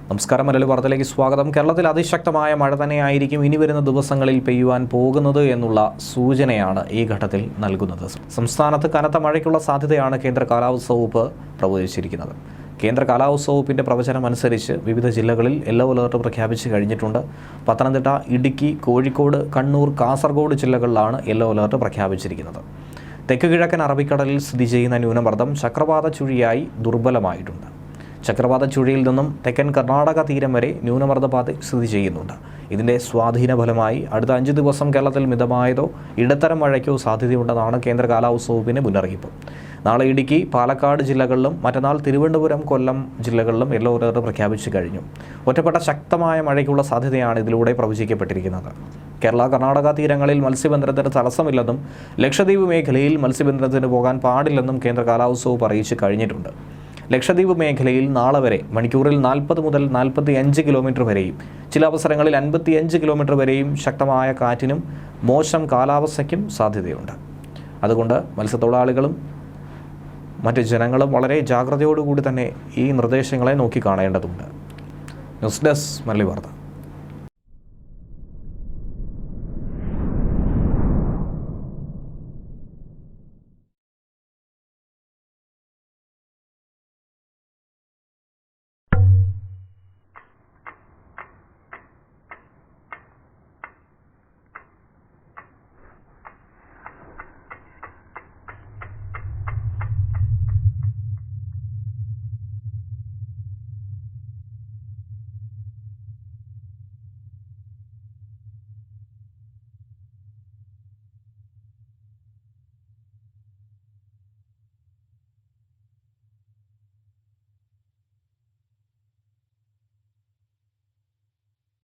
നമസ്കാരം. മലയാളി വാർത്തയിലേക്ക് സ്വാഗതം. കേരളത്തിൽ അതിശക്തമായ മഴ തന്നെയായിരിക്കും ഇനി വരുന്ന ദിവസങ്ങളിൽ പെയ്യുവാൻ പോകുന്നത് എന്നുള്ള സൂചനയാണ് ഈ ഘട്ടത്തിൽ നൽകുന്നത്. സംസ്ഥാനത്ത് കനത്ത മഴയ്ക്കുള്ള സാധ്യതയാണ് കേന്ദ്ര കാലാവസ്ഥാ വകുപ്പ് പ്രവചിച്ചിരിക്കുന്നത്. കേന്ദ്ര കാലാവസ്ഥാ വകുപ്പിൻ്റെ പ്രവചനം അനുസരിച്ച് വിവിധ ജില്ലകളിൽ യെല്ലോ അലർട്ട് പ്രഖ്യാപിച്ച് കഴിഞ്ഞിട്ടുണ്ട്. പത്തനംതിട്ട, ഇടുക്കി, കോഴിക്കോട്, കണ്ണൂർ, കാസർഗോഡ് ജില്ലകളിലാണ് യെല്ലോ അലർട്ട് പ്രഖ്യാപിച്ചിരിക്കുന്നത്. തെക്ക് കിഴക്കൻ അറബിക്കടലിൽ സ്ഥിതി ചെയ്യുന്ന ന്യൂനമർദ്ദം ചക്രവാത ചുഴിയായി ദുർബലമായിട്ടുണ്ട്. ചക്രവാത ചുഴിയിൽ നിന്നും തെക്കൻ കർണാടക തീരം വരെ ന്യൂനമർദ്ദപാത സ്ഥിതി ചെയ്യുന്നുണ്ട്. ഇതിൻ്റെ സ്വാധീന ഫലമായി അടുത്ത 5 ദിവസം കേരളത്തിൽ മിതമായതോ ഇടത്തരം മഴയ്ക്കോ സാധ്യതയുണ്ടെന്നാണ് കേന്ദ്ര കാലാവസ്ഥാ വകുപ്പിൻ്റെ മുന്നറിയിപ്പ്. നാളെ ഇടുക്കി, പാലക്കാട് ജില്ലകളിലും മറ്റന്നാൾ തിരുവനന്തപുരം, കൊല്ലം ജില്ലകളിലും യെല്ലോ അലർട്ട് പ്രഖ്യാപിച്ചു കഴിഞ്ഞു. ഒറ്റപ്പെട്ട ശക്തമായ മഴയ്ക്കുള്ള സാധ്യതയാണ് ഇതിലൂടെ പ്രവചിക്കപ്പെട്ടിരിക്കുന്നത്. കേരള, കർണാടക തീരങ്ങളിൽ മത്സ്യബന്ധനത്തിന് തടസ്സമില്ലെന്നും ലക്ഷദ്വീപ് മേഖലയിൽ മത്സ്യബന്ധനത്തിന് പോകാൻ പാടില്ലെന്നും കേന്ദ്ര കാലാവസ്ഥാ വകുപ്പ് അറിയിച്ചു കഴിഞ്ഞിട്ടുണ്ട്. ലക്ഷദ്വീപ് മേഖലയിൽ നാളെ വരെ മണിക്കൂറിൽ 40 മുതൽ 45 കിലോമീറ്റർ വരെയും ചില അവസരങ്ങളിൽ 55 കിലോമീറ്റർ വരെയും ശക്തമായ കാറ്റിനും മോശം കാലാവസ്ഥയ്ക്കും സാധ്യതയുണ്ട്. അതുകൊണ്ട് മത്സ്യത്തൊഴിലാളികളും മറ്റ് ജനങ്ങളും വളരെ ജാഗ്രതയോടുകൂടി തന്നെ ഈ നിർദ്ദേശങ്ങളെ നോക്കിക്കാണേണ്ടതുണ്ട്. ന്യൂസ് ഡെസ്ക് മലയാളി വാർത്ത.